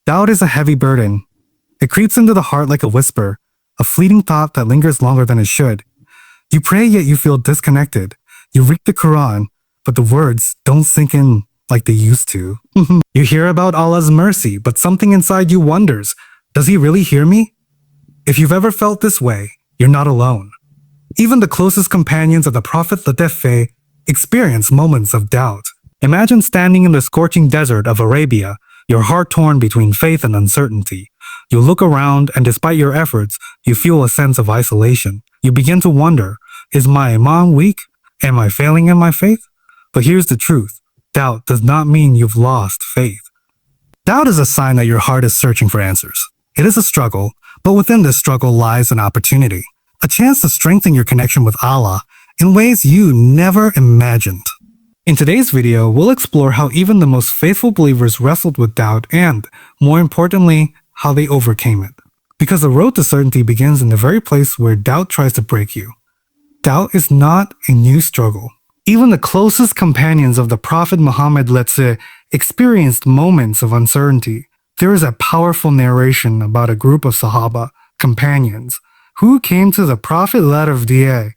Doubt is a heavy burden. It creeps into the heart like a whisper, a fleeting thought that lingers longer than it should. You pray yet you feel disconnected. You read the Quran, but the words don't sink in like they used to. You hear about Allah's mercy, but something inside you wonders, does He really hear me? If you've ever felt this way, you're not alone. Even the closest companions of the Prophet Latefeh experience moments of doubt. Imagine standing in the scorching desert of Arabia, your heart torn between faith and uncertainty. You look around, and despite your efforts, you feel a sense of isolation. You begin to wonder, is my iman weak? Am I failing in my faith? But here's the truth. Doubt does not mean you've lost faith. Doubt is a sign that your heart is searching for answers. It is a struggle, but within this struggle lies an opportunity, a chance to strengthen your connection with Allah in ways you never imagined. In today's video, we'll explore how even the most faithful believers wrestled with doubt and, more importantly, how they overcame it. Because the road to certainty begins in the very place where doubt tries to break you. Doubt is not a new struggle. Even the closest companions of the Prophet Muhammad, let's say, experienced moments of uncertainty. There is a powerful narration about a group of Sahaba, companions, who came to the Prophet latter of the day,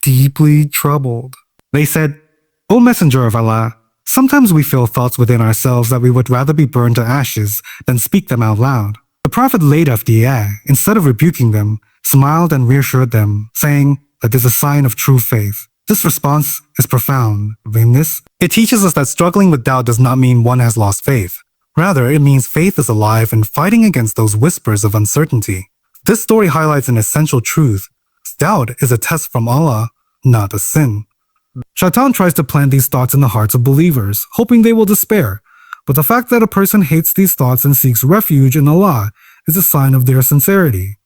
deeply troubled. They said, "O Messenger of Allah, sometimes we feel thoughts within ourselves that we would rather be burned to ashes than speak them out loud." The Prophet laid off the air, instead of rebuking them, smiled and reassured them, saying that this is a sign of true faith. This response is profound. In this, it teaches us that struggling with doubt does not mean one has lost faith. Rather, it means faith is alive and fighting against those whispers of uncertainty. This story highlights an essential truth. Doubt is a test from Allah, not a sin. Shaitan tries to plant these thoughts in the hearts of believers, hoping they will despair. But the fact that a person hates these thoughts and seeks refuge in Allah is a sign of their sincerity.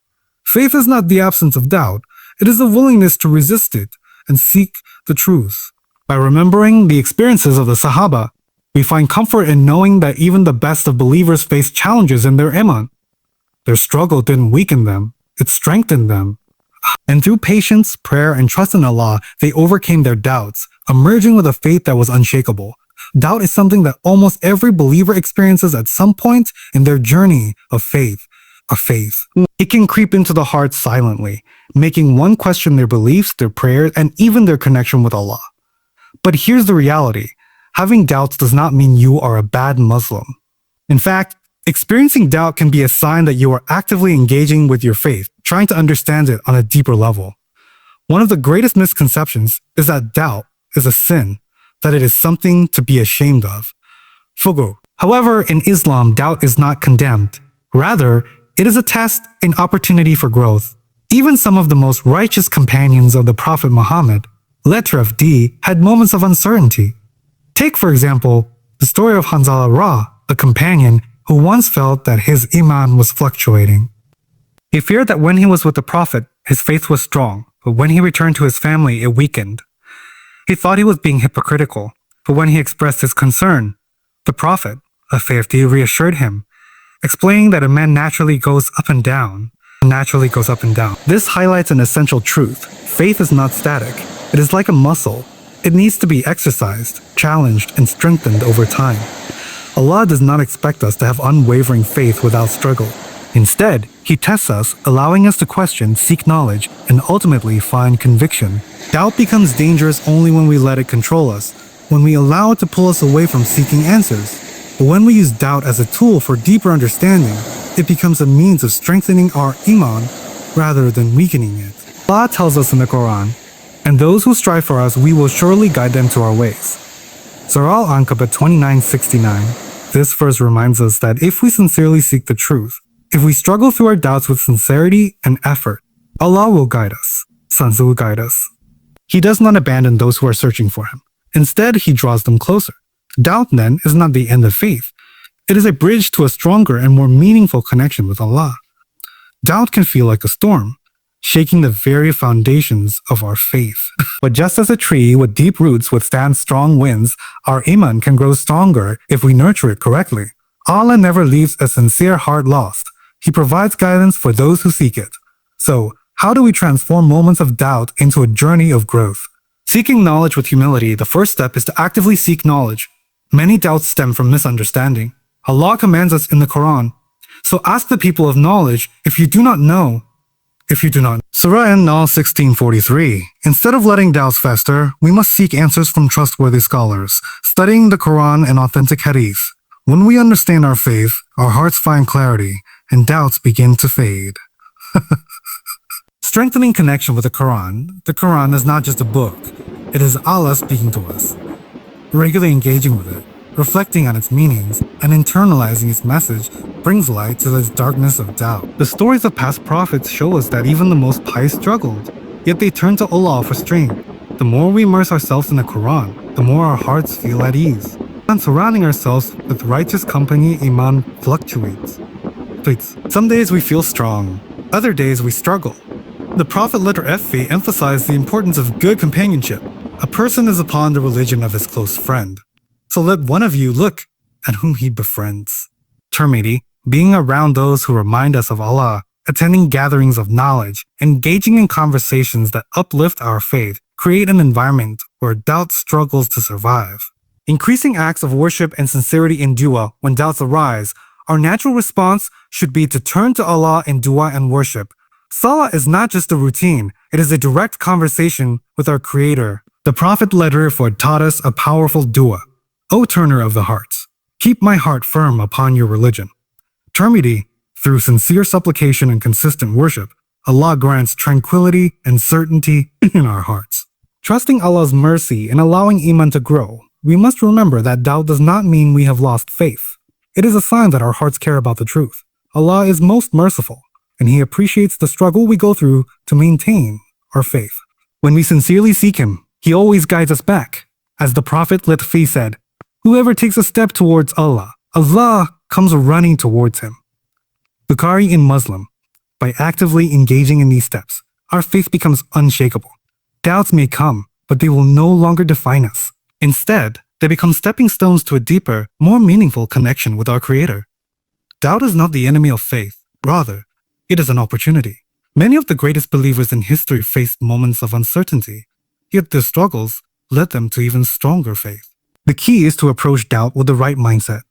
Faith is not the absence of doubt. It is the willingness to resist it and seek the truth. By remembering the experiences of the Sahaba, we find comfort in knowing that even the best of believers face challenges in their iman. Their struggle didn't weaken them, it strengthened them. And through patience, prayer, and trust in Allah, they overcame their doubts, emerging with a faith that was unshakable. Doubt is something that almost every believer experiences at some point in their journey of faith. It can creep into the heart silently, making one question their beliefs, their prayers, and even their connection with Allah. But here's the reality. Having doubts does not mean you are a bad Muslim. In fact, experiencing doubt can be a sign that you are actively engaging with your faith, trying to understand it on a deeper level. One of the greatest misconceptions is that doubt is a sin, that it is something to be ashamed of. Fugu. However, in Islam, doubt is not condemned. Rather, it is a test, an opportunity for growth. Even some of the most righteous companions of the Prophet Muhammad, letter of D, had moments of uncertainty. Take, for example, the story of Hanzala Ra, a companion who once felt that his iman was fluctuating. He feared that when he was with the Prophet, his faith was strong, but when he returned to his family, it weakened. He thought he was being hypocritical, but when he expressed his concern, the Prophet, a faithful, reassured him, explaining that a man naturally goes up and down. This highlights an essential truth. Faith is not static. It is like a muscle. It needs to be exercised, challenged, and strengthened over time. Allah does not expect us to have unwavering faith without struggle. Instead, He tests us, allowing us to question, seek knowledge, and ultimately find conviction. Doubt becomes dangerous only when we let it control us, when we allow it to pull us away from seeking answers. But when we use doubt as a tool for deeper understanding, it becomes a means of strengthening our iman rather than weakening it. Allah tells us in the Quran, "And those who strive for us, we will surely guide them to our ways." Surah Al-Ankabut 29:69. This verse reminds us that if we sincerely seek the truth, if we struggle through our doubts with sincerity and effort, Allah will guide us. Sansa will guide us. He does not abandon those who are searching for Him. Instead, He draws them closer. Doubt, then, is not the end of faith. It is a bridge to a stronger and more meaningful connection with Allah. Doubt can feel like a storm, shaking the very foundations of our faith. But just as a tree with deep roots withstands strong winds, our iman can grow stronger if we nurture it correctly. Allah never leaves a sincere heart lost. He provides guidance for those who seek it. So, how do we transform moments of doubt into a journey of growth? Seeking knowledge with humility, the first step is to actively seek knowledge. Many doubts stem from misunderstanding. Allah commands us in the Quran, So ask the people of knowledge if you do not know. Surah An-Nahl 16:43. Instead of letting doubts fester, we must seek answers from trustworthy scholars, studying the Quran and authentic hadith. When we understand our faith, our hearts find clarity, and doubts begin to fade. Strengthening connection with the Quran is not just a book. It is Allah speaking to us. Regularly engaging with it, reflecting on its meanings, and internalizing its message brings light to the darkness of doubt. The stories of past prophets show us that even the most pious struggled, yet they turned to Allah for strength. The more we immerse ourselves in the Quran, the more our hearts feel at ease. And surrounding ourselves with righteous company, Iman fluctuates. Some days we feel strong, other days we struggle. The Prophet letter FV emphasized the importance of good companionship. A person is upon the religion of his close friend. So let one of you look at whom he befriends. Tirmidhi, being around those who remind us of Allah, attending gatherings of knowledge, engaging in conversations that uplift our faith, create an environment where doubt struggles to survive. Increasing acts of worship and sincerity in dua when doubts arise, our natural response should be to turn to Allah in dua and worship. Salah is not just a routine, it is a direct conversation with our Creator. The Prophet letter taught us a powerful dua. O turner of the hearts, keep my heart firm upon your religion. Tirmidhi, through sincere supplication and consistent worship, Allah grants tranquility and certainty in our hearts. Trusting Allah's mercy and allowing Iman to grow, we must remember that doubt does not mean we have lost faith. It is a sign that our hearts care about the truth. Allah is most merciful, and He appreciates the struggle we go through to maintain our faith. When we sincerely seek Him, He always guides us back. As the Prophet Litfi said, whoever takes a step towards Allah, Allah comes running towards him. Bukhari in Muslim. By actively engaging in these steps, our faith becomes unshakable. Doubts may come, but they will no longer define us. Instead, they become stepping stones to a deeper, more meaningful connection with our Creator. Doubt is not the enemy of faith. Rather, it is an opportunity. Many of the greatest believers in history faced moments of uncertainty, yet their struggles led them to even stronger faith. The key is to approach doubt with the right mindset.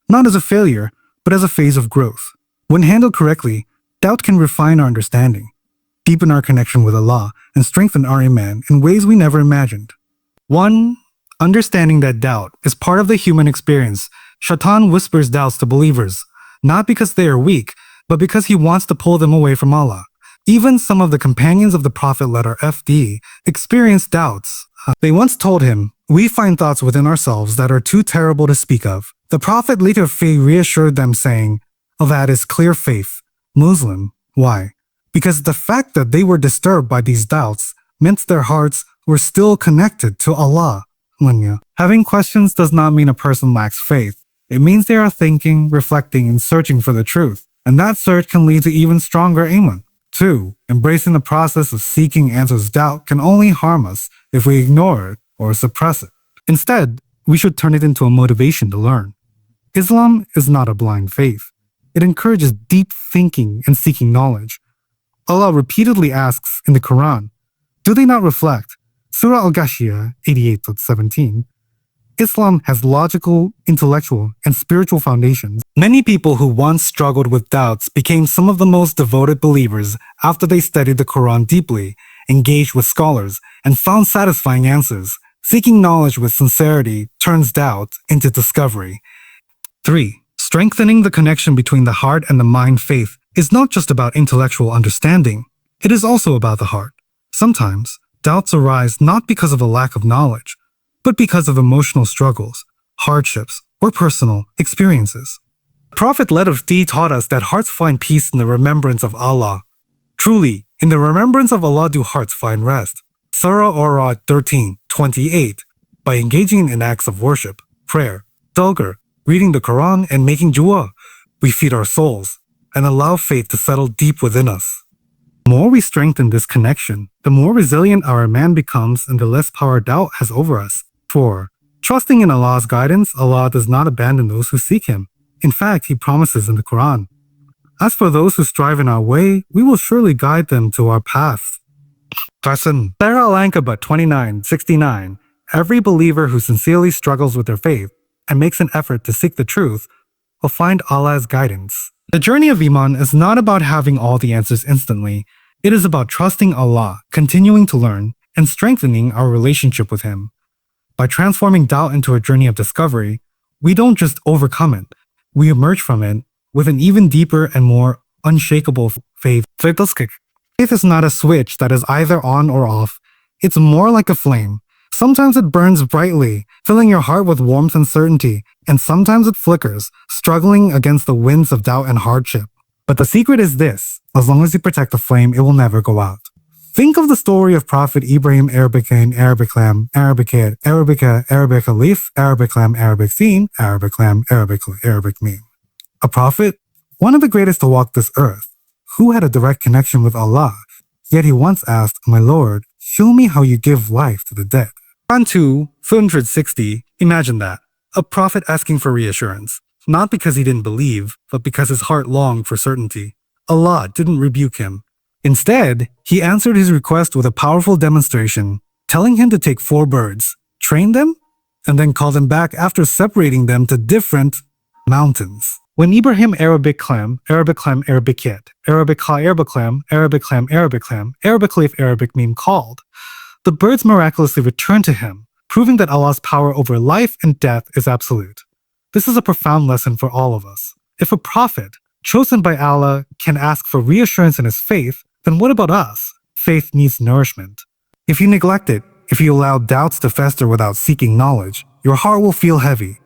Not as a failure, but as a phase of growth. When handled correctly, doubt can refine our understanding, deepen our connection with Allah, and strengthen our Iman in ways we never imagined. 1. Understanding that doubt is part of the human experience. Shaitan whispers doubts to believers, not because they are weak, but because he wants to pull them away from Allah. Even some of the companions of the Prophet letter FD experienced doubts. They once told him, we find thoughts within ourselves that are too terrible to speak of. The Prophet later reassured them saying, that is clear faith. Muslim. Why? Because the fact that they were disturbed by these doubts meant their hearts were still connected to Allah. Having questions does not mean a person lacks faith. It means they are thinking, reflecting, and searching for the truth. And that search can lead to even stronger Iman. 2. Embracing the process of seeking answers doubt can only harm us if we ignore it or suppress it. Instead, we should turn it into a motivation to learn. Islam is not a blind faith. It encourages deep thinking and seeking knowledge. Allah repeatedly asks in the Quran, do they not reflect? Surah Al-Ghashiyah 88-17. Islam has logical, intellectual, and spiritual foundations. Many people who once struggled with doubts became some of the most devoted believers after they studied the Quran deeply, engaged with scholars, and found satisfying answers. Seeking knowledge with sincerity turns doubt into discovery. 3. Strengthening the connection between the heart and the mind. Faith is not just about intellectual understanding. It is also about the heart. Sometimes, doubts arise not because of a lack of knowledge, but because of emotional struggles, hardships, or personal experiences. Prophet Letterf taught us that hearts find peace in the remembrance of Allah. Truly, in the remembrance of Allah do hearts find rest. Surah Al-Fatihah 13:28. By engaging in acts of worship, prayer, dhikr, reading the Quran, and making dua, we feed our souls and allow faith to settle deep within us. The more we strengthen this connection, the more resilient our Iman becomes and the less power doubt has over us. 4. Trusting in Allah's guidance, Allah does not abandon those who seek Him. In fact, He promises in the Quran, as for those who strive in our way, we will surely guide them to our path. Lesson. Surah Al-Ankabut 29:69. Every believer who sincerely struggles with their faith and makes an effort to seek the truth will find Allah's guidance. The journey of Iman is not about having all the answers instantly. It is about trusting Allah, continuing to learn, and strengthening our relationship with Him. By transforming doubt into a journey of discovery, we don't just overcome it, we emerge from it with an even deeper and more unshakable faith. Faith is not a switch that is either on or off. It's more like a flame. Sometimes it burns brightly, filling your heart with warmth and certainty, and sometimes it flickers, struggling against the winds of doubt and hardship. But the secret is this: as long as you protect the flame, it will never go out. Think of the story of Prophet Ibrahim, Arabic Ain, Arabic Lam, Arabic Head, Arabica, Arabic Alif, Arabic Lam, Arabic Sin, Arabic Lam, Arabic Meme. A prophet, one of the greatest to walk this earth, who had a direct connection with Allah, yet he once asked, "My Lord, show me how you give life to the dead." Quran 2, 460, imagine that. A prophet asking for reassurance, not because he didn't believe, but because his heart longed for certainty. Allah didn't rebuke him. Instead, he answered his request with a powerful demonstration, telling him to take 4 birds, train them, and then call them back after separating them to different mountains. When Ibrahim Arabic Clam, Arabic Yet, Arabic Kha, Arabic Clam, Arabic Clam, Arabic Clam, Arabic Leaf, Arabic Meme called, the birds miraculously returned to him, proving that Allah's power over life and death is absolute. This is a profound lesson for all of us. If a prophet, chosen by Allah, can ask for reassurance in his faith, then what about us? Faith needs nourishment. If you neglect it, if you allow doubts to fester without seeking knowledge, your heart will feel heavy.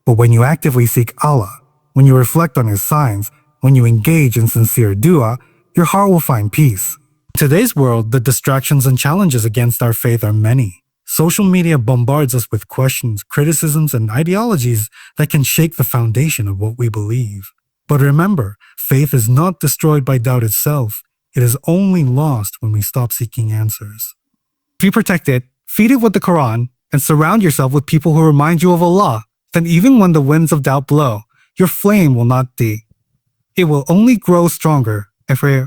But when you actively seek Allah, when you reflect on His signs, when you engage in sincere dua, your heart will find peace. In today's world, the distractions and challenges against our faith are many. Social media bombards us with questions, criticisms, and ideologies that can shake the foundation of what we believe. But remember, faith is not destroyed by doubt itself. It is only lost when we stop seeking answers. If you protect it, feed it with the Quran, and surround yourself with people who remind you of Allah, then even when the winds of doubt blow, your flame will not die. It will only grow stronger if we